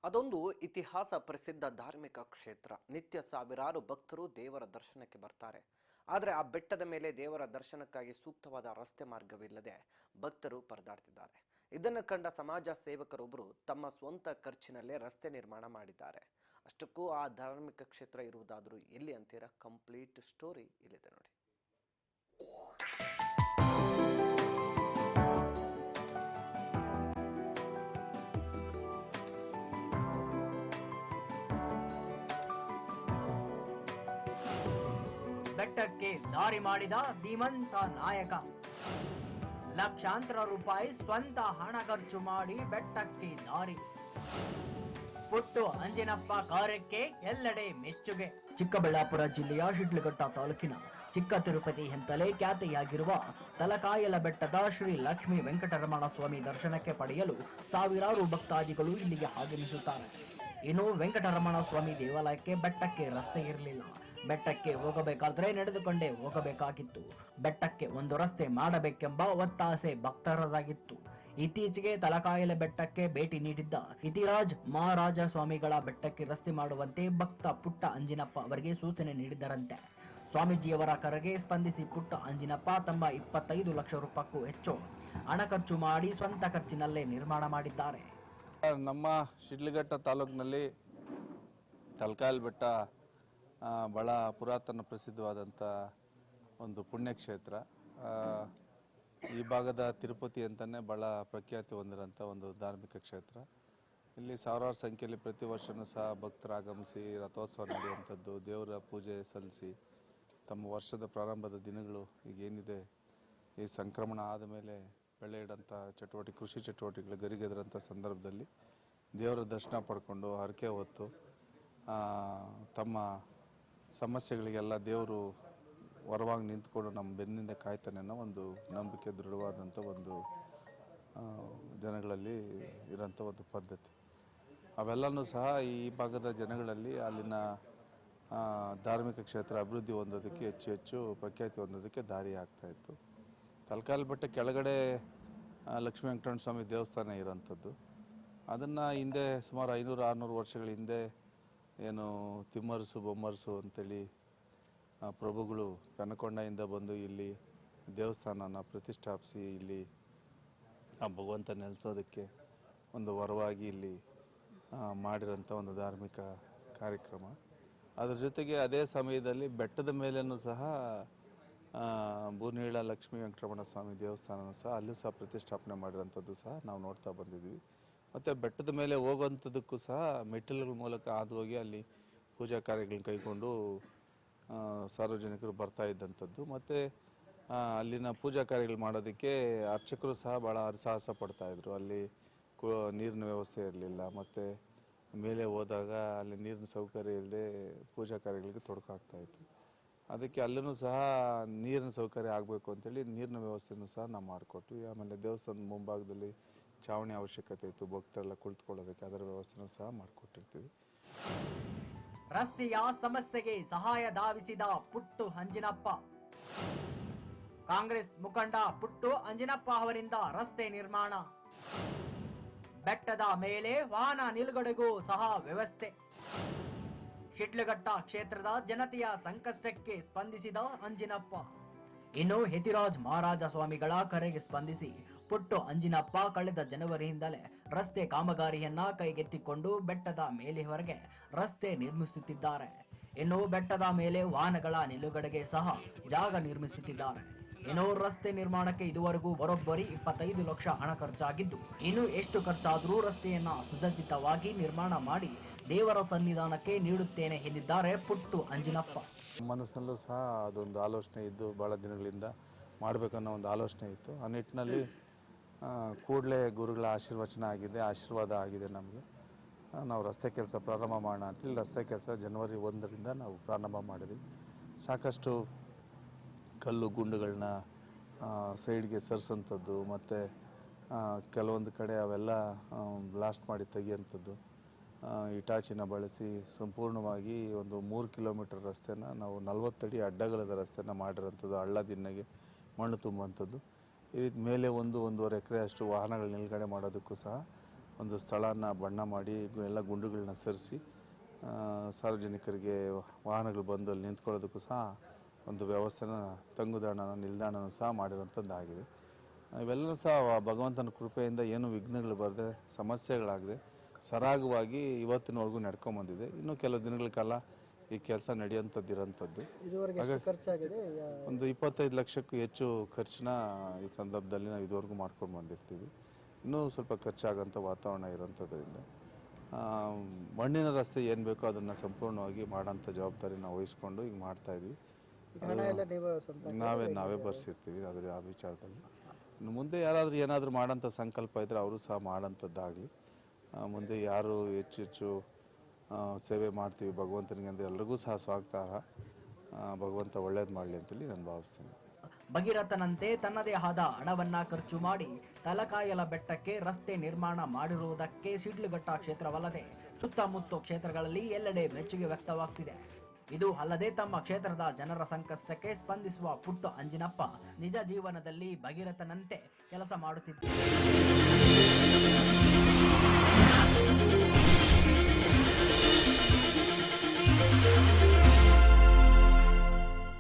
ಅದೊಂದು ಇತಿಹಾಸ ಪ್ರಸಿದ್ಧ ಧಾರ್ಮಿಕ ಕ್ಷೇತ್ರ. ನಿತ್ಯ ಸಾವಿರಾರು ಭಕ್ತರು ದೇವರ ದರ್ಶನಕ್ಕೆ ಬರ್ತಾರೆ. ಆದರೆ ಆ ಬೆಟ್ಟದ ಮೇಲೆ ದೇವರ ದರ್ಶನಕ್ಕಾಗಿ ಸೂಕ್ತವಾದ ರಸ್ತೆ ಮಾರ್ಗವಿಲ್ಲದೆ ಭಕ್ತರು ಪರದಾಡ್ತಿದ್ದಾರೆ. ಇದನ್ನು ಕಂಡ ಸಮಾಜ ಸೇವಕರೊಬ್ಬರು ತಮ್ಮ ಸ್ವಂತ ಖರ್ಚಿನಲ್ಲೇ ರಸ್ತೆ ನಿರ್ಮಾಣ ಮಾಡಿದ್ದಾರೆ. ಅಷ್ಟಕ್ಕೂ ಆ ಧಾರ್ಮಿಕ ಕ್ಷೇತ್ರ ಇರುವುದಾದರೂ ಎಲ್ಲಿ ಅಂತೀರಾ? ಕಂಪ್ಲೀಟ್ ಸ್ಟೋರಿ ಇಲ್ಲಿದೆ ನೋಡಿ. ಬೆಟ್ಟಕ್ಕೆ ದಾರಿ ಮಾಡಿದ ಧೀಮಂತ ನಾಯಕ. ಲಕ್ಷಾಂತರ ರೂಪಾಯಿ ಸ್ವಂತ ಹಣ ಖರ್ಚು ಮಾಡಿ ಬೆಟ್ಟಕ್ಕೆ ದಾರಿ. ಪುಟ್ಟು ಅಂಜಿನಪ್ಪ ಕಾರ್ಯಕ್ಕೆ ಎಲ್ಲೆಡೆ ಮೆಚ್ಚುಗೆ. ಚಿಕ್ಕಬಳ್ಳಾಪುರ ಜಿಲ್ಲೆಯ ಶಿಡ್ಲಘಟ್ಟ ತಾಲೂಕಿನ ಚಿಕ್ಕ ತಿರುಪತಿ ಎಂತಲೇ ಖ್ಯಾತಿಯಾಗಿರುವ ತಲಕಾಯಲ ಬೆಟ್ಟದ ಶ್ರೀ ಲಕ್ಷ್ಮೀ ವೆಂಕಟರಮಣ ಸ್ವಾಮಿ ದರ್ಶನಕ್ಕೆ ಪಡೆಯಲು ಸಾವಿರಾರು ಭಕ್ತಾದಿಗಳು ಇಲ್ಲಿಗೆ ಆಗಮಿಸುತ್ತಾರೆ. ಇನ್ನು ವೆಂಕಟರಮಣ ಸ್ವಾಮಿ ದೇವಾಲಯಕ್ಕೆ ಬೆಟ್ಟಕ್ಕೆ ರಸ್ತೆ ಇರಲಿಲ್ಲ. ಬೆಟ್ಟಕ್ಕೆ ಹೋಗಬೇಕಾದ್ರೆ ನಡೆದುಕೊಂಡೇ ಹೋಗಬೇಕಾಗಿತ್ತು. ಬೆಟ್ಟಕ್ಕೆ ಒಂದು ರಸ್ತೆ ಮಾಡಬೇಕೆಂಬ ಒತ್ತಾಸೆ ಭಕ್ತರದಾಗಿತ್ತು. ಇತ್ತೀಚೆಗೆ ತಲಕಾಯಲ ಬೆಟ್ಟಕ್ಕೆ ಭೇಟಿ ನೀಡಿದ್ದ ಇತಿರಾಜ್ ಮಹಾರಾಜ ಸ್ವಾಮಿಗಳ ಬೆಟ್ಟಕ್ಕೆ ರಸ್ತೆ ಮಾಡುವಂತೆ ಭಕ್ತ ಪುಟ್ಟ ಅಂಜಿನಪ್ಪ ಅವರಿಗೆ ಸೂಚನೆ ನೀಡಿದ್ದರಂತೆ. ಸ್ವಾಮೀಜಿಯವರ ಕರೆಗೆ ಸ್ಪಂದಿಸಿ ಪುಟ್ಟ ಅಂಜಿನಪ್ಪ ತಮ್ಮ 25 ಲಕ್ಷ ರೂಪಾಯಿಗೂ ಹೆಚ್ಚು ಹಣ ಖರ್ಚು ಮಾಡಿ ಸ್ವಂತ ಖರ್ಚಿನಲ್ಲೇ ನಿರ್ಮಾಣ ಮಾಡಿದ್ದಾರೆ. ನಮ್ಮ ಶಿಡ್ಲಘಟ್ಟ ತಾಲೂಕಿನಲ್ಲಿ ತಲಕಾಯಲ ಬೆಟ್ಟ ಭಾಳ ಪುರಾತನ ಪ್ರಸಿದ್ಧವಾದಂಥ ಒಂದು ಪುಣ್ಯಕ್ಷೇತ್ರ. ಈ ಭಾಗದ ತಿರುಪತಿ ಅಂತಲೇ ಭಾಳ ಪ್ರಖ್ಯಾತಿ ಹೊಂದಿರೋಂಥ ಒಂದು ಧಾರ್ಮಿಕ ಕ್ಷೇತ್ರ. ಇಲ್ಲಿ ಸಾವಿರಾರು ಸಂಖ್ಯೆಯಲ್ಲಿ ಪ್ರತಿ ವರ್ಷವೂ ಸಹ ಭಕ್ತರು ಆಗಮಿಸಿ ರಥೋತ್ಸವ ನಡೆಯುವಂಥದ್ದು, ದೇವರ ಪೂಜೆ ಸಲ್ಲಿಸಿ ತಮ್ಮ ವರ್ಷದ ಪ್ರಾರಂಭದ ದಿನಗಳು ಈಗೇನಿದೆ ಈ ಸಂಕ್ರಮಣ ಆದಮೇಲೆ ಬೆಳೆ ಇಡೋಂಥ ಕೃಷಿ ಚಟುವಟಿಕೆಗಳು ಗರಿಗೆದರಂಥ ಸಂದರ್ಭದಲ್ಲಿ ದೇವರ ದರ್ಶನ ಪಡ್ಕೊಂಡು ಹರಕೆ ಹೊತ್ತು ತಮ್ಮ ಸಮಸ್ಯೆಗಳಿಗೆಲ್ಲ ದೇವರು ಹೊರವಾಗಿ ನಿಂತ್ಕೊಂಡು ನಮ್ಮ ಬೆನ್ನಿಂದ ಕಾಯ್ತಾನೆ ಅನ್ನೋ ಒಂದು ನಂಬಿಕೆ ದೃಢವಾದಂಥ ಒಂದು ಜನಗಳಲ್ಲಿ ಇರೋಂಥ ಒಂದು ಪದ್ಧತಿ. ಅವೆಲ್ಲನೂ ಸಹ ಈ ಭಾಗದ ಜನಗಳಲ್ಲಿ ಅಲ್ಲಿನ ಧಾರ್ಮಿಕ ಕ್ಷೇತ್ರ ಅಭಿವೃದ್ಧಿ ಹೊಂದೋದಕ್ಕೆ ಹೆಚ್ಚು ಪ್ರಖ್ಯಾತಿ ಹೊಂದೋದಕ್ಕೆ ದಾರಿ ಆಗ್ತಾಯಿತ್ತು. ತಲಕಾಯಲ ಬೆಟ್ಟ ಕೆಳಗಡೆ ಲಕ್ಷ್ಮೀ ವೆಂಕಟರಮಣ ಸ್ವಾಮಿ ದೇವಸ್ಥಾನ ಇರೋಂಥದ್ದು. ಅದನ್ನು ಹಿಂದೆ ಸುಮಾರು 500-600 ವರ್ಷಗಳ ಹಿಂದೆ ಏನು ತಿಮ್ಮರಸು ಬೊಮ್ಮರಸು ಅಂತೇಳಿ ಪ್ರಭುಗಳು ಕನಕೊಂಡೆಯಿಂದ ಬಂದು ಇಲ್ಲಿ ದೇವಸ್ಥಾನನ ಪ್ರತಿಷ್ಠಾಪಿಸಿ ಇಲ್ಲಿ ಆ ಭಗವಂತ ನೆಲೆಸೋದಕ್ಕೆ ಒಂದು ವರವಾಗಿ ಇಲ್ಲಿ ಮಾಡಿರೋಂಥ ಒಂದು ಧಾರ್ಮಿಕ ಕಾರ್ಯಕ್ರಮ. ಅದ್ರ ಜೊತೆಗೆ ಅದೇ ಸಮಯದಲ್ಲಿ ಬೆಟ್ಟದ ಮೇಲೇನೂ ಸಹ ಬೂರ್ನೀಳ ಲಕ್ಷ್ಮೀ ವೆಂಕಟರಮಣ ಸ್ವಾಮಿ ದೇವಸ್ಥಾನನೂ ಸಹ ಅಲ್ಲೂ ಸಹ ಪ್ರತಿಷ್ಠಾಪನೆ ಮಾಡಿರೋಂಥದ್ದು ಸಹ ನಾವು ನೋಡ್ತಾ ಬಂದಿದ್ವಿ. ಮತ್ತು ಬೆಟ್ಟದ ಮೇಲೆ ಹೋಗೋವಂಥದ್ದಕ್ಕೂ ಸಹ ಮೆಟ್ಟಿಲುಗಳ ಮೂಲಕ ಹಾದು ಹೋಗಿ ಅಲ್ಲಿ ಪೂಜಾ ಕಾರ್ಯಗಳನ್ನ ಕೈಗೊಂಡು ಸಾರ್ವಜನಿಕರು ಬರ್ತಾ ಇದ್ದಂಥದ್ದು. ಮತ್ತು ಅಲ್ಲಿನ ಪೂಜಾ ಕಾರ್ಯಗಳು ಮಾಡೋದಕ್ಕೆ ಅರ್ಚಕರು ಸಹ ಭಾಳ ಹರಸಾಹಸ ಪಡ್ತಾಯಿದ್ರು. ಅಲ್ಲಿ ನೀರಿನ ವ್ಯವಸ್ಥೆ ಇರಲಿಲ್ಲ. ಮತ್ತು ಮೇಲೆ ಹೋದಾಗ ಅಲ್ಲಿ ನೀರಿನ ಸೌಕರ್ಯ ಇಲ್ಲದೆ ಪೂಜಾ ಕಾರ್ಯಗಳಿಗೆ ತೊಡಕಾಗ್ತಾಯಿತ್ತು. ಅದಕ್ಕೆ ಅಲ್ಲೂ ಸಹ ನೀರಿನ ಸೌಕರ್ಯ ಆಗಬೇಕು ಅಂತೇಳಿ ನೀರಿನ ವ್ಯವಸ್ಥೆನೂ ಸಹ ನಾವು ಮಾಡಿಕೊಟ್ವಿ. ಆಮೇಲೆ ದೇವಸ್ಥಾನದ ಮುಂಭಾಗದಲ್ಲಿ ಚಾವಣಿ ಅವಶ್ಯಕತೆ ಇತ್ತು, ಭಕ್ತರೆಲ್ಲ ಕುಳಿತುಕೊಳ್ಳೋದಕ್ಕೆ ಅದರ ವ್ಯವಸ್ಥೆನೂ ಸಹ ಮಾಡಿಕೊಟ್ಟಿರ್ತೀವಿ. ರಸ್ತೆಯ ಸಮಸ್ಯೆಗೆ ಸಹಾಯ ಧಾವಿಸಿದ ಪುಟ್ಟು ಅಂಜಿನಪ್ಪ. ಕಾಂಗ್ರೆಸ್ ಮುಖಂಡ ಪುಟ್ಟು ಅಂಜಿನಪ್ಪ ಅವರಿಂದ ರಸ್ತೆ ನಿರ್ಮಾಣ. ಬೆಟ್ಟದ ಮೇಲೆ ವಾಹನ ನಿಲುಗಡೆಗೂ ಸಹ ವ್ಯವಸ್ಥೆ. ಶಿಡ್ಲಘಟ್ಟ ಕ್ಷೇತ್ರದ ಜನತೆಯ ಸಂಕಷ್ಟಕ್ಕೆ ಸ್ಪಂದಿಸಿದ ಅಂಜಿನಪ್ಪ. ಇನ್ನು ಯತಿರಾಜ್ ಮಹಾರಾಜ ಸ್ವಾಮಿಗಳ ಕರೆಗೆ ಸ್ಪಂದಿಸಿ ಪುಟ್ಟು ಅಂಜಿನಪ್ಪ ಕಳೆದ ಜನವರಿಯಿಂದಲೇ ರಸ್ತೆ ಕಾಮಗಾರಿಯನ್ನ ಕೈಗೆತ್ತಿಕೊಂಡು ಬೆಟ್ಟದ ಮೇಲೆವರೆಗೆ ರಸ್ತೆ ನಿರ್ಮಿಸುತ್ತಿದ್ದಾರೆ. ಇನ್ನು ಬೆಟ್ಟದ ಮೇಲೆ ವಾಹನಗಳ ನಿಲುಗಡೆಗೆ ಸಹ ಜಾಗ ನಿರ್ಮಿಸುತ್ತಿದ್ದಾರೆ. ಇನ್ನು ರಸ್ತೆ ನಿರ್ಮಾಣಕ್ಕೆ ಇದುವರೆಗೂ ಬರೋಬ್ಬರಿ 25 ಲಕ್ಷ ಹಣ ಖರ್ಚಾಗಿದ್ದು, ಇನ್ನು ಎಷ್ಟು ಖರ್ಚಾದರೂ ರಸ್ತೆಯನ್ನ ಸುಸಜ್ಜಿತವಾಗಿ ನಿರ್ಮಾಣ ಮಾಡಿ ದೇವರ ಸನ್ನಿಧಾನಕ್ಕೆ ನೀಡುತ್ತೇನೆ ಎಂದಿದ್ದಾರೆ ಪುಟ್ಟು ಅಂಜಿನಪ್ಪ. ಮನಸ್ಸಿನಲ್ಲೂ ಸಹ ಅದೊಂದು ಆಲೋಚನೆ ಇದ್ದು ಭಾಳ ದಿನಗಳಿಂದ ಮಾಡಬೇಕನ್ನೋ ಒಂದು ಆಲೋಚನೆ ಇತ್ತು. ಆ ನಿಟ್ಟಿನಲ್ಲಿ ಕೂಡಲೇ ಗುರುಗಳ ಆಶೀರ್ವಾದ ಆಗಿದೆ ನಮಗೆ. ನಾವು ರಸ್ತೆ ಕೆಲಸ ಪ್ರಾರಂಭ ಮಾಡೋಣ ಅಂತೇಳಿ ರಸ್ತೆ ಕೆಲಸ ಜನವರಿ 1ರಿಂದ ನಾವು ಪ್ರಾರಂಭ ಮಾಡಿದ್ವಿ. ಸಾಕಷ್ಟು ಕಲ್ಲು ಗುಂಡುಗಳನ್ನ ಸೈಡ್ಗೆ ಸರಿಸೋಂಥದ್ದು, ಮತ್ತು ಕೆಲವೊಂದು ಕಡೆ ಅವೆಲ್ಲ ಬ್ಲಾಸ್ಟ್ ಮಾಡಿ ತೆಗಿಯೋಂಥದ್ದು, ಇಟಾಚಿನ ಬಳಸಿ ಸಂಪೂರ್ಣವಾಗಿ ಒಂದು 3 ಕಿಲೋಮೀಟರ್ ರಸ್ತೆನ ನಾವು 40 ಅಡಿ ಅಡ್ಡಗಲದ ರಸ್ತೆನ ಮಾಡಿರೋಂಥದ್ದು. ಹಳ್ಳ ದಿಣ್ಣಗೆ ಮಣ್ಣು ತುಂಬುವಂಥದ್ದು. ಈ ಮೇಲೆ 1-1.5 ಎಕರೆ ಅಷ್ಟು ವಾಹನಗಳ ನಿಲುಗಡೆ ಮಾಡೋದಕ್ಕೂ ಸಹ ಒಂದು ಸ್ಥಳನ ಬಣ್ಣ ಮಾಡಿ ಎಲ್ಲ ಗುಂಡುಗಳನ್ನ ಸರಿಸಿ ಸಾರ್ವಜನಿಕರಿಗೆ ವಾಹನಗಳು ಬಂದು ಅಲ್ಲಿ ನಿಂತ್ಕೊಳ್ಳೋದಕ್ಕೂ ಸಹ ಒಂದು ವ್ಯವಸ್ಥೆನ ತಂಗುದಾಣನ ನಿಲ್ದಾಣನ ಸಹ ಮಾಡಿರೋಂಥದ್ದಾಗಿದೆ. ಇವೆಲ್ಲವೂ ಸಹ ಭಗವಂತನ ಕೃಪೆಯಿಂದ ಏನು ವಿಘ್ನಗಳು ಬರದೆ ಸಮಸ್ಯೆಗಳಾಗದೆ ಸರಾಗವಾಗಿ ಇವತ್ತಿನವರೆಗೂ ನಡ್ಕೊಂಬಂದಿದೆ. ಇನ್ನೂ ಕೆಲವು ದಿನಗಳ ಕಾಲ ಈ ಕೆಲಸ ನಡೆಯುವಂಥದ್ದಿರೋಂಥದ್ದು. ಒಂದು 25 ಲಕ್ಷಕ್ಕೂ ಹೆಚ್ಚು ಖರ್ಚನ್ನ ಈ ಸಂದರ್ಭದಲ್ಲಿ ನಾವು ಇದುವರೆಗೂ ಮಾಡ್ಕೊಂಡು ಬಂದಿರ್ತೀವಿ. ಇನ್ನೂ ಸ್ವಲ್ಪ ಖರ್ಚಾಗೋಂಥ ವಾತಾವರಣ ಇರೋಂಥದ್ರಿಂದ ಮಣ್ಣಿನ ರಸ್ತೆ ಏನು ಬೇಕೋ ಅದನ್ನು ಸಂಪೂರ್ಣವಾಗಿ ಮಾಡೋಂಥ ಜವಾಬ್ದಾರಿ ನಾವು ವಹಿಸ್ಕೊಂಡು ಈಗ ಮಾಡ್ತಾಯಿದ್ವಿ. ನಾವೇ ಬರ್ಸಿರ್ತೀವಿ ಅದರ ಆ ವಿಚಾರದಲ್ಲಿ. ಇನ್ನು ಮುಂದೆ ಯಾರಾದರೂ ಏನಾದರೂ ಮಾಡೋಂಥ ಸಂಕಲ್ಪ ಇದ್ದರೆ ಅವರು ಸಹ ಮಾಡೋಂಥದ್ದಾಗಲಿ. ಮುಂದೆ ಯಾರು ಹೆಚ್ಚು ಸೇವೆ ಮಾಡ್ತೀವಿ ಭಗವಂತನಿಗೆ ಅಂದರೆ ಎಲ್ರಿಗೂ ಸಹ ಸ್ವಾಗತ. ಭಗವಂತ ಒಳ್ಳೇದು ಮಾಡಲಿ ಅಂತೇಳಿ ನಾನು ಭಾವಿಸ್ತೀನಿ. ಭಗೀರಥನಂತೆ ತನ್ನದೇ ಆದ ಹಣವನ್ನ ಖರ್ಚು ಮಾಡಿ ತಲಕಾಯಲ ಬೆಟ್ಟಕ್ಕೆ ರಸ್ತೆ ನಿರ್ಮಾಣ ಮಾಡಿರುವುದಕ್ಕೆ ಶಿಡ್ಲಘಟ್ಟ ಕ್ಷೇತ್ರವಲ್ಲದೆ ಸುತ್ತಮುತ್ತ ಕ್ಷೇತ್ರಗಳಲ್ಲಿ ಎಲ್ಲೆಡೆ ಮೆಚ್ಚುಗೆ ವ್ಯಕ್ತವಾಗ್ತಿದೆ. ಇದು ಅಲ್ಲದೆ ತಮ್ಮ ಕ್ಷೇತ್ರದ ಜನರ ಸಂಕಷ್ಟಕ್ಕೆ ಸ್ಪಂದಿಸುವ ಪುಟ್ಟು ಅಂಜಿನಪ್ಪ ನಿಜ ಜೀವನದಲ್ಲಿ ಭಗೀರಥನಂತೆ ಕೆಲಸ ಮಾಡುತ್ತಿದ್ದಾರೆ.